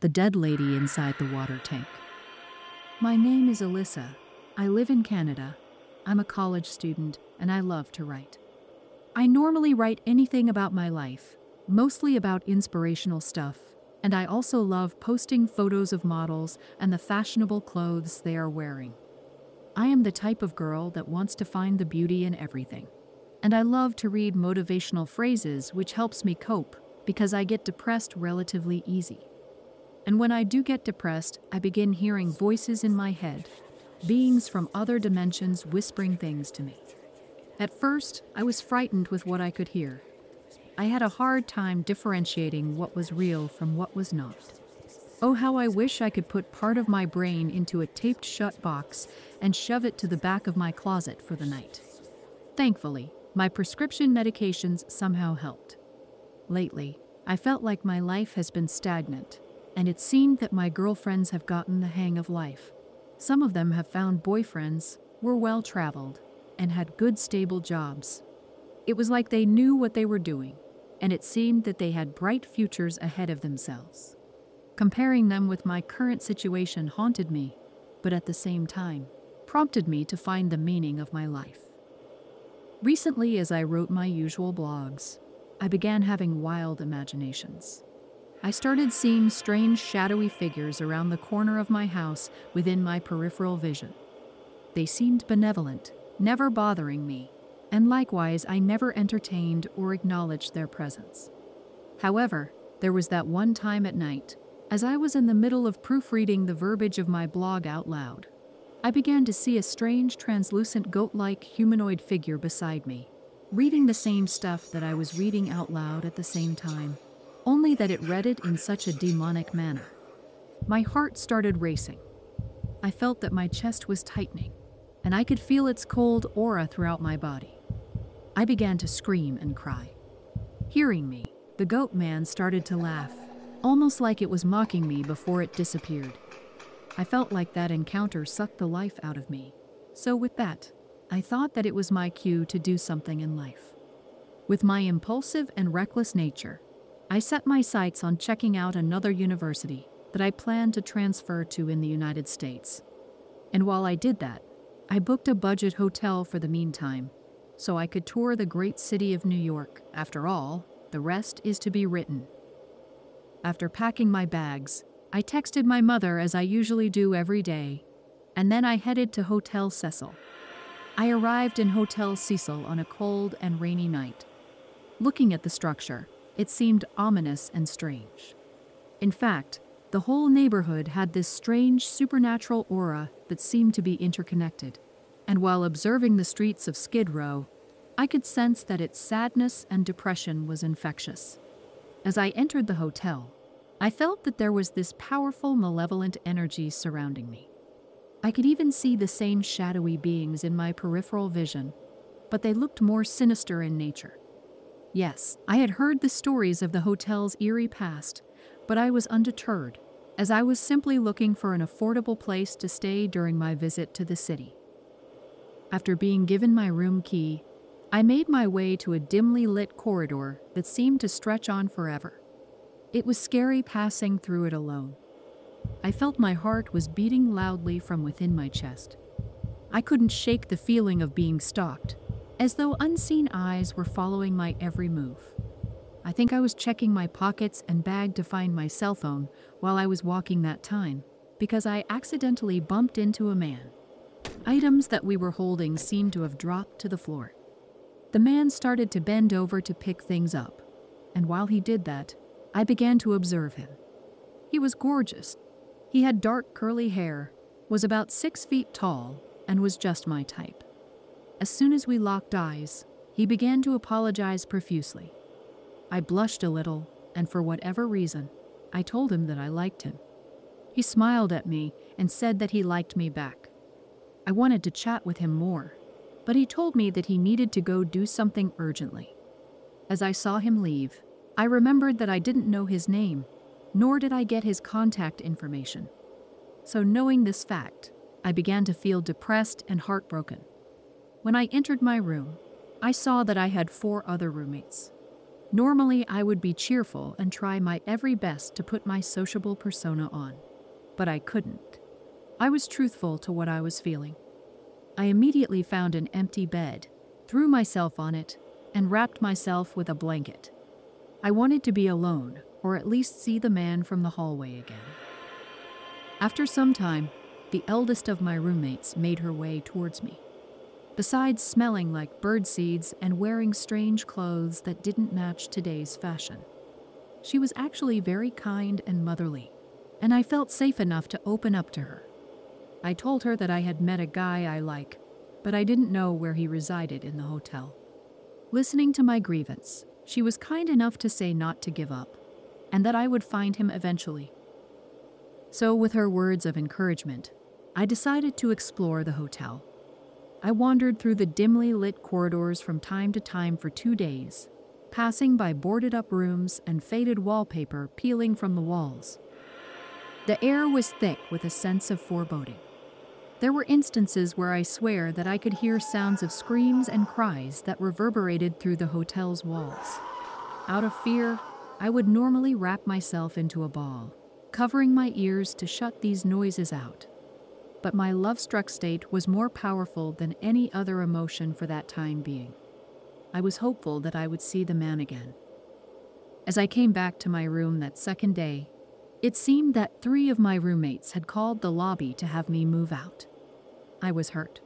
the dead lady inside the water tank. My name is Elisa. I live in Canada. I'm a college student, and I love to write. I normally write anything about my life, mostly about inspirational stuff, and I also love posting photos of models and the fashionable clothes they are wearing. I am the type of girl that wants to find the beauty in everything. And I love to read motivational phrases, which helps me cope because I get depressed relatively easy. And when I do get depressed, I begin hearing voices in my head, beings from other dimensions whispering things to me. At first, I was frightened with what I could hear. I had a hard time differentiating what was real from what was not. Oh, how I wish I could put part of my brain into a taped-shut box and shove it to the back of my closet for the night. Thankfully, my prescription medications somehow helped. Lately, I felt like my life has been stagnant, and it seemed that my girlfriends have gotten the hang of life. Some of them have found boyfriends, were well-traveled, and had good stable jobs. It was like they knew what they were doing, and it seemed that they had bright futures ahead of themselves. Comparing them with my current situation haunted me, but at the same time, prompted me to find the meaning of my life. Recently, as I wrote my usual blogs, I began having wild imaginations. I started seeing strange shadowy figures around the corner of my house within my peripheral vision. They seemed benevolent, never bothering me, and likewise I never entertained or acknowledged their presence. However, there was that one time at night, as I was in the middle of proofreading the verbiage of my blog out loud, I began to see a strange translucent goat-like humanoid figure beside me, reading the same stuff that I was reading out loud at the same time, only that it read it in such a demonic manner. My heart started racing. I felt that my chest was tightening, and I could feel its cold aura throughout my body. I began to scream and cry. Hearing me, the goat man started to laugh, almost like it was mocking me before it disappeared. I felt like that encounter sucked the life out of me. So with that, I thought that it was my cue to do something in life. With my impulsive and reckless nature, I set my sights on checking out another university that I planned to transfer to in the United States. And while I did that, I booked a budget hotel for the meantime, so I could tour the great city of New York. After all, the rest is to be written. After packing my bags, I texted my mother as I usually do every day, and then I headed to Hotel Cecil. I arrived in Hotel Cecil on a cold and rainy night. Looking at the structure, it seemed ominous and strange. In fact, the whole neighborhood had this strange supernatural aura that seemed to be interconnected, and while observing the streets of Skid Row, I could sense that its sadness and depression was infectious. As I entered the hotel, I felt that there was this powerful, malevolent energy surrounding me. I could even see the same shadowy beings in my peripheral vision, but they looked more sinister in nature. Yes, I had heard the stories of the hotel's eerie past, but I was undeterred, as I was simply looking for an affordable place to stay during my visit to the city. After being given my room key, I made my way to a dimly lit corridor that seemed to stretch on forever. It was scary passing through it alone. I felt my heart was beating loudly from within my chest. I couldn't shake the feeling of being stalked, as though unseen eyes were following my every move. I think I was checking my pockets and bag to find my cell phone while I was walking that time, because I accidentally bumped into a man. Items that we were holding seemed to have dropped to the floor. The man started to bend over to pick things up, and while he did that, I began to observe him. He was gorgeous. He had dark curly hair, was about 6 feet tall, and was just my type. As soon as we locked eyes, he began to apologize profusely. I blushed a little, and for whatever reason, I told him that I liked him. He smiled at me and said that he liked me back. I wanted to chat with him more, but he told me that he needed to go do something urgently. As I saw him leave, I remembered that I didn't know his name, nor did I get his contact information. So knowing this fact, I began to feel depressed and heartbroken. When I entered my room, I saw that I had 4 other roommates. Normally, I would be cheerful and try my very best to put my sociable persona on, but I couldn't. I was truthful to what I was feeling. I immediately found an empty bed, threw myself on it, and wrapped myself with a blanket. I wanted to be alone, or at least see the man from the hallway again. After some time, the eldest of my roommates made her way towards me. Besides smelling like bird seeds and wearing strange clothes that didn't match today's fashion, she was actually very kind and motherly, and I felt safe enough to open up to her. I told her that I had met a guy I like, but I didn't know where he resided in the hotel. Listening to my grievance, she was kind enough to say not to give up, and that I would find him eventually. So with her words of encouragement, I decided to explore the hotel. I wandered through the dimly lit corridors from time to time for 2 days, passing by boarded-up rooms and faded wallpaper peeling from the walls. The air was thick with a sense of foreboding. There were instances where I swear that I could hear sounds of screams and cries that reverberated through the hotel's walls. Out of fear, I would normally wrap myself into a ball, covering my ears to shut these noises out. But my love-struck state was more powerful than any other emotion for that time being. I was hopeful that I would see the man again. As I came back to my room that second day, it seemed that 3 of my roommates had called the lobby to have me move out. I was hurt.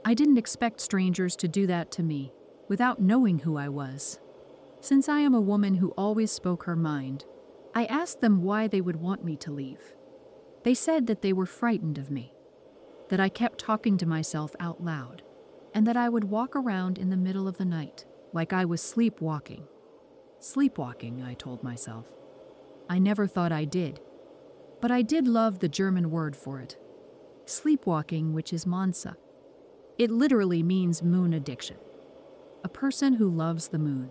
I didn't expect strangers to do that to me, without knowing who I was. Since I am a woman who always spoke her mind, I asked them why they would want me to leave. They said that they were frightened of me, that I kept talking to myself out loud, and that I would walk around in the middle of the night, like I was sleepwalking. Sleepwalking, I told myself. I never thought I did, but I did love the German word for it. Sleepwalking, which is Monsa. It literally means moon addiction. A person who loves the moon.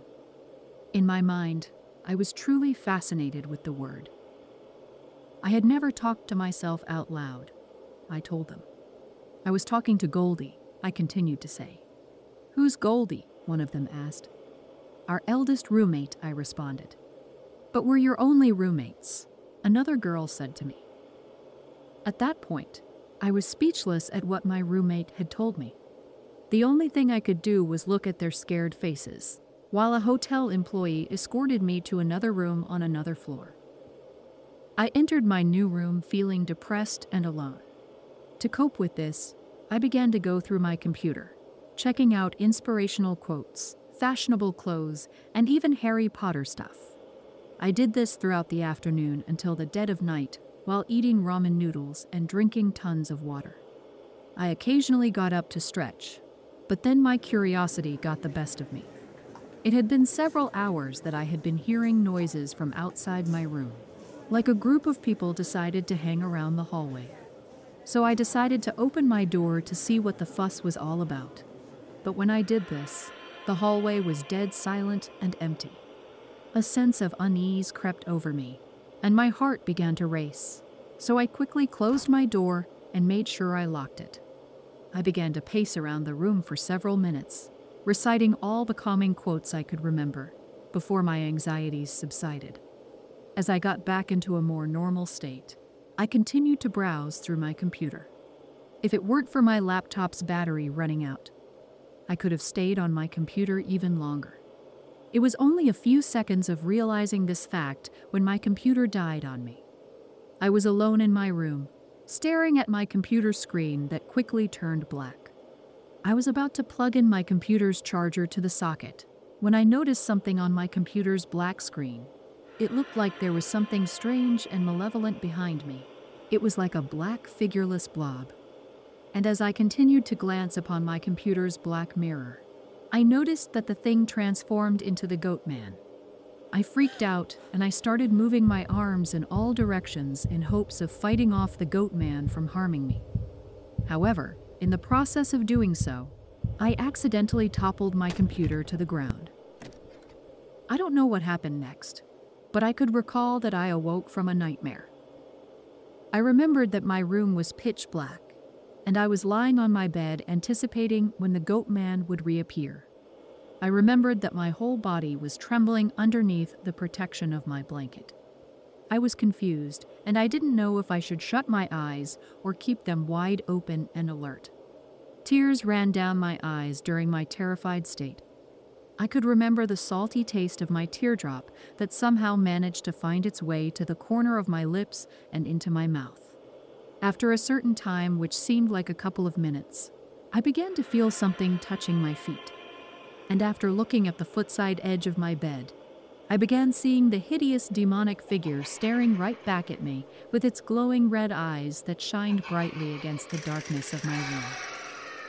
In my mind, I was truly fascinated with the word. I had never talked to myself out loud, I told them. I was talking to Goldie, I continued to say. Who's Goldie? One of them asked. Our eldest roommate, I responded. But we're your only roommates, another girl said to me. At that point, I was speechless at what my roommate had told me. The only thing I could do was look at their scared faces, while a hotel employee escorted me to another room on another floor. I entered my new room feeling depressed and alone. To cope with this, I began to go through my computer, checking out inspirational quotes, fashionable clothes, and even Harry Potter stuff. I did this throughout the afternoon until the dead of night while eating ramen noodles and drinking tons of water. I occasionally got up to stretch, but then my curiosity got the best of me. It had been several hours that I had been hearing noises from outside my room, like a group of people decided to hang around the hallway. So I decided to open my door to see what the fuss was all about. But when I did this, the hallway was dead silent and empty. A sense of unease crept over me, and my heart began to race. So I quickly closed my door and made sure I locked it. I began to pace around the room for several minutes, reciting all the calming quotes I could remember, before my anxieties subsided. As I got back into a more normal state, I continued to browse through my computer. If it weren't for my laptop's battery running out, I could have stayed on my computer even longer. It was only a few seconds of realizing this fact when my computer died on me. I was alone in my room, staring at my computer screen that quickly turned black. I was about to plug in my computer's charger to the socket when I noticed something on my computer's black screen. It looked like there was something strange and malevolent behind me. It was like a black, figureless blob. And as I continued to glance upon my computer's black mirror, I noticed that the thing transformed into the Goat Man. I freaked out and I started moving my arms in all directions in hopes of fighting off the Goat Man from harming me. However, in the process of doing so, I accidentally toppled my computer to the ground. I don't know what happened next, but I could recall that I awoke from a nightmare. I remembered that my room was pitch black, and I was lying on my bed anticipating when the Goat Man would reappear. I remembered that my whole body was trembling underneath the protection of my blanket. I was confused, and I didn't know if I should shut my eyes or keep them wide open and alert. Tears ran down my eyes during my terrified state. I could remember the salty taste of my teardrop that somehow managed to find its way to the corner of my lips and into my mouth. After a certain time, which seemed like a couple of minutes, I began to feel something touching my feet. And after looking at the footside edge of my bed, I began seeing the hideous demonic figure staring right back at me with its glowing red eyes that shined brightly against the darkness of my room.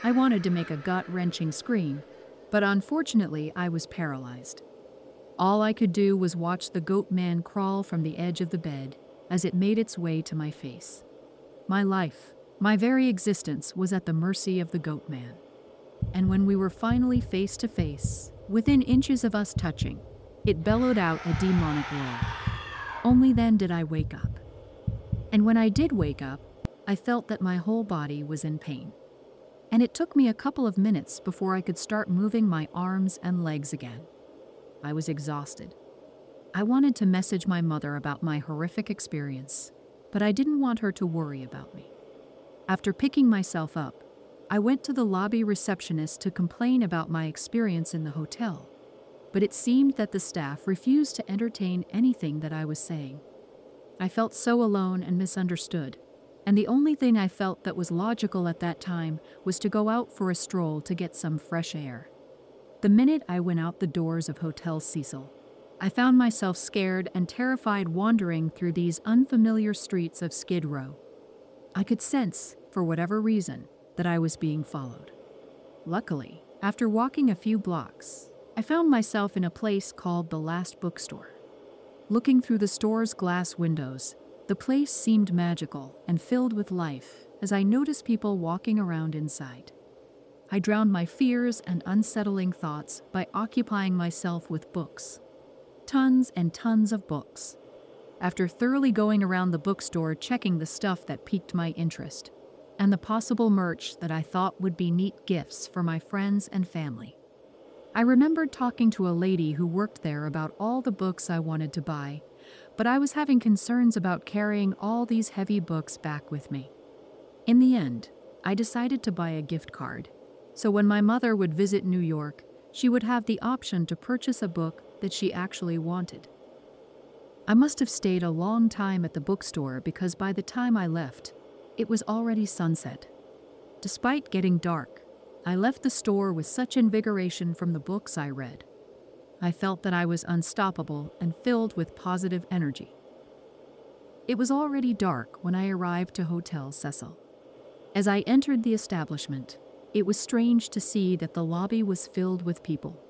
I wanted to make a gut-wrenching scream, but unfortunately I was paralyzed. All I could do was watch the goat man crawl from the edge of the bed as it made its way to my face. My life, my very existence, was at the mercy of the goat man. And when we were finally face to face, within inches of us touching, it bellowed out a demonic roar. Only then did I wake up. And when I did wake up, I felt that my whole body was in pain. And it took me a couple of minutes before I could start moving my arms and legs again. I was exhausted. I wanted to message my mother about my horrific experience, but I didn't want her to worry about me. After picking myself up, I went to the lobby receptionist to complain about my experience in the hotel, but it seemed that the staff refused to entertain anything that I was saying. I felt so alone and misunderstood, and the only thing I felt that was logical at that time was to go out for a stroll to get some fresh air. The minute I went out the doors of Hotel Cecil, I found myself scared and terrified wandering through these unfamiliar streets of Skid Row. I could sense, for whatever reason, that I was being followed. Luckily, after walking a few blocks, I found myself in a place called the Last Bookstore. Looking through the store's glass windows, the place seemed magical and filled with life as I noticed people walking around inside. I drowned my fears and unsettling thoughts by occupying myself with books. Tons and tons of books. After thoroughly going around the bookstore checking the stuff that piqued my interest, and the possible merch that I thought would be neat gifts for my friends and family, I remembered talking to a lady who worked there about all the books I wanted to buy, but I was having concerns about carrying all these heavy books back with me. In the end, I decided to buy a gift card, so when my mother would visit New York, she would have the option to purchase a book that she actually wanted. I must have stayed a long time at the bookstore because by the time I left, it was already sunset. Despite getting dark, I left the store with such invigoration from the books I read. I felt that I was unstoppable and filled with positive energy. It was already dark when I arrived to Hotel Cecil. As I entered the establishment, it was strange to see that the lobby was filled with people.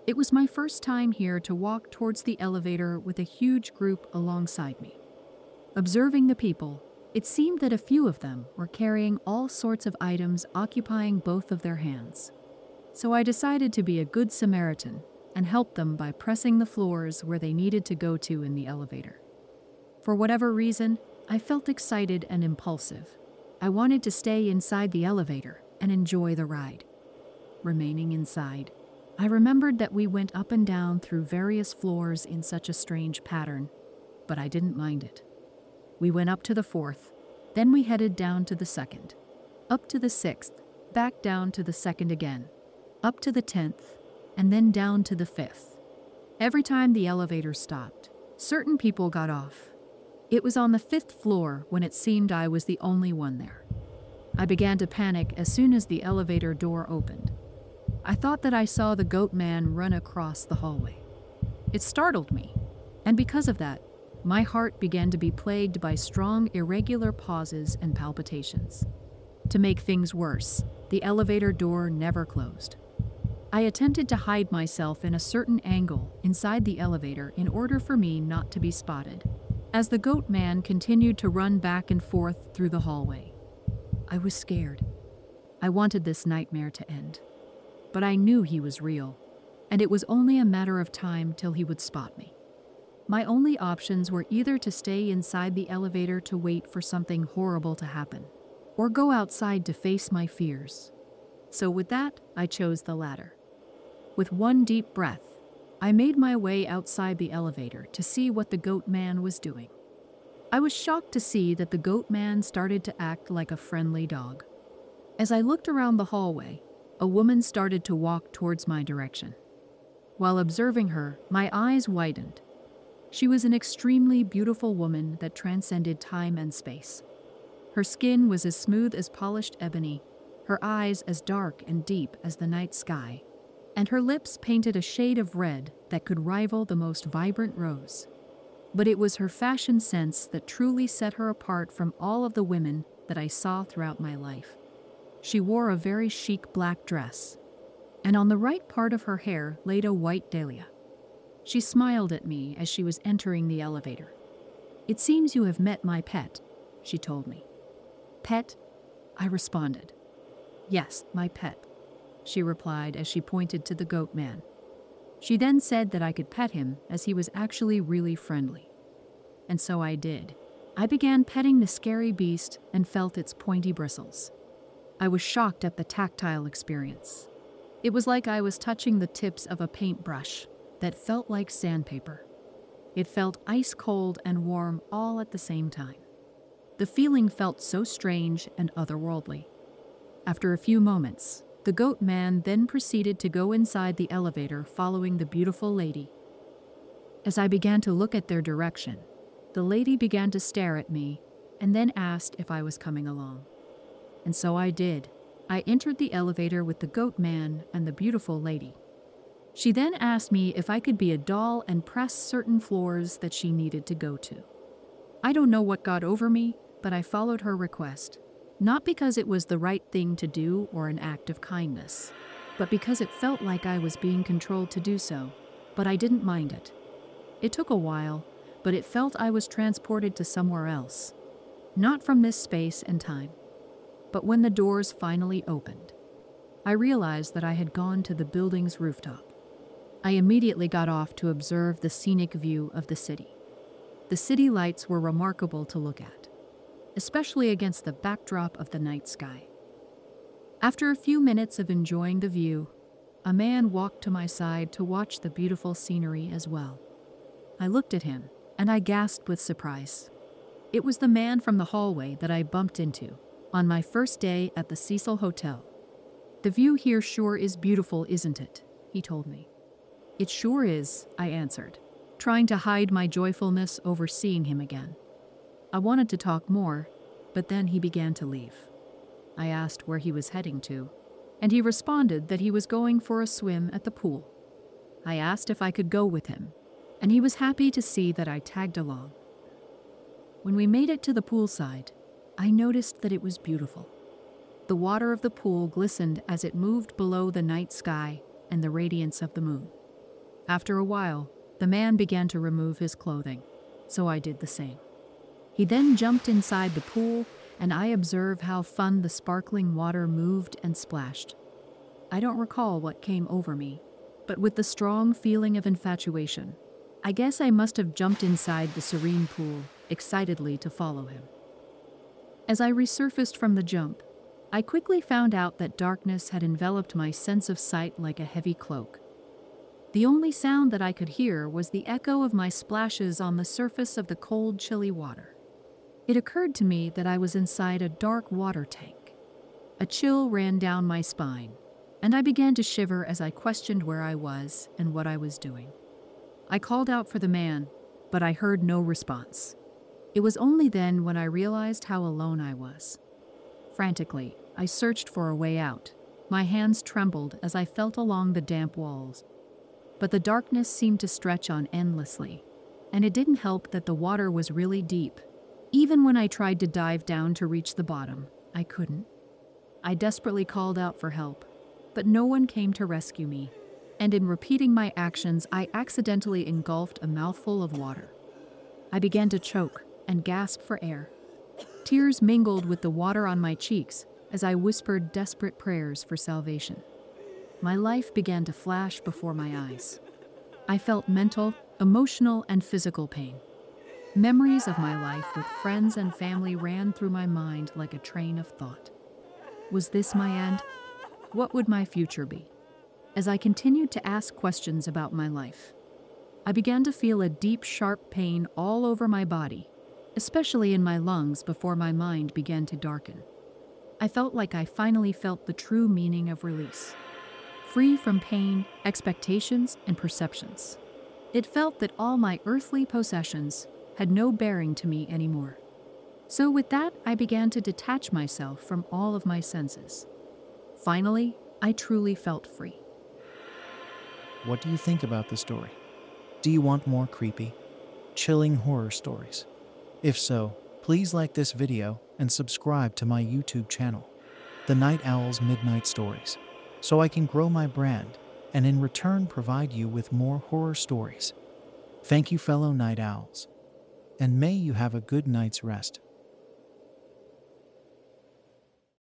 It was my first time here to walk towards the elevator with a huge group alongside me. Observing the people, it seemed that a few of them were carrying all sorts of items occupying both of their hands. So I decided to be a good Samaritan and help them by pressing the floors where they needed to go to in the elevator. For whatever reason, I felt excited and impulsive. I wanted to stay inside the elevator and enjoy the ride. Remaining inside, I remembered that we went up and down through various floors in such a strange pattern, but I didn't mind it. We went up to the 4th, then we headed down to the 2nd, up to the 6th, back down to the 2nd again, up to the 10th, and then down to the 5th. Every time the elevator stopped, certain people got off. It was on the 5th floor when it seemed I was the only one there. I began to panic as soon as the elevator door opened. I thought that I saw the goat man run across the hallway. It startled me, and because of that, my heart began to be plagued by strong, irregular pauses and palpitations. To make things worse, the elevator door never closed. I attempted to hide myself in a certain angle inside the elevator in order for me not to be spotted, as the goat man continued to run back and forth through the hallway. I was scared. I wanted this nightmare to end. But I knew he was real, and it was only a matter of time till he would spot me. My only options were either to stay inside the elevator to wait for something horrible to happen, or go outside to face my fears. So with that, I chose the latter. With one deep breath, I made my way outside the elevator to see what the goat man was doing. I was shocked to see that the goat man started to act like a friendly dog. As I looked around the hallway, a woman started to walk towards my direction. While observing her, my eyes widened. She was an extremely beautiful woman that transcended time and space. Her skin was as smooth as polished ebony, her eyes as dark and deep as the night sky, and her lips painted a shade of red that could rival the most vibrant rose. But it was her fashion sense that truly set her apart from all of the women that I saw throughout my life. She wore a very chic black dress, and on the right part of her hair laid a white dahlia. She smiled at me as she was entering the elevator. "It seems you have met my pet," she told me. "Pet?" I responded. "Yes, my pet," she replied as she pointed to the goat man. She then said that I could pet him as he was actually really friendly. And so I did. I began petting the scary beast and felt its pointy bristles. I was shocked at the tactile experience. It was like I was touching the tips of a paintbrush that felt like sandpaper. It felt ice cold and warm all at the same time. The feeling felt so strange and otherworldly. After a few moments, the goat man then proceeded to go inside the elevator following the beautiful lady. As I began to look at their direction, the lady began to stare at me and then asked if I was coming along. And so I did. I entered the elevator with the goat man and the beautiful lady. She then asked me if I could be a doll and press certain floors that she needed to go to. I don't know what got over me, but I followed her request. Not because it was the right thing to do or an act of kindness, but because it felt like I was being controlled to do so, but I didn't mind it. It took a while, but it felt I was transported to somewhere else. Not from this space and time. But when the doors finally opened, I realized that I had gone to the building's rooftop. I immediately got off to observe the scenic view of the city. The city lights were remarkable to look at, especially against the backdrop of the night sky. After a few minutes of enjoying the view, a man walked to my side to watch the beautiful scenery as well. I looked at him, and I gasped with surprise. It was the man from the hallway that I bumped into on my first day at the Cecil Hotel. "The view here sure is beautiful, isn't it?" he told me. "It sure is," I answered, trying to hide my joyfulness over seeing him again. I wanted to talk more, but then he began to leave. I asked where he was heading to, and he responded that he was going for a swim at the pool. I asked if I could go with him, and he was happy to see that I tagged along. When we made it to the poolside, I noticed that it was beautiful. The water of the pool glistened as it moved below the night sky and the radiance of the moon. After a while, the man began to remove his clothing, so I did the same. He then jumped inside the pool, and I observed how fun the sparkling water moved and splashed. I don't recall what came over me, but with the strong feeling of infatuation, I guess I must have jumped inside the serene pool, excitedly to follow him. As I resurfaced from the jump, I quickly found out that darkness had enveloped my sense of sight like a heavy cloak. The only sound that I could hear was the echo of my splashes on the surface of the cold, chilly water. It occurred to me that I was inside a dark water tank. A chill ran down my spine, and I began to shiver as I questioned where I was and what I was doing. I called out for the man, but I heard no response. It was only then when I realized how alone I was. Frantically, I searched for a way out. My hands trembled as I felt along the damp walls. But the darkness seemed to stretch on endlessly, and it didn't help that the water was really deep. Even when I tried to dive down to reach the bottom, I couldn't. I desperately called out for help, but no one came to rescue me, and in repeating my actions, I accidentally engulfed a mouthful of water. I began to choke and gasp for air. Tears mingled with the water on my cheeks as I whispered desperate prayers for salvation. My life began to flash before my eyes. I felt mental, emotional, and physical pain. Memories of my life with friends and family ran through my mind like a train of thought. Was this my end? What would my future be? as I continued to ask questions about my life. I began to feel a deep, sharp pain all over my body, especially in my lungs before my mind began to darken. I felt like I finally felt the true meaning of release. Free from pain, expectations, and perceptions. It felt that all my earthly possessions had no bearing to me anymore. So with that, I began to detach myself from all of my senses. Finally, I truly felt free. What do you think about the story? Do you want more creepy, chilling horror stories? If so, please like this video and subscribe to my YouTube channel, The Night Owl's Midnight Stories, so I can grow my brand and in return provide you with more horror stories. Thank you, fellow night owls, and may you have a good night's rest.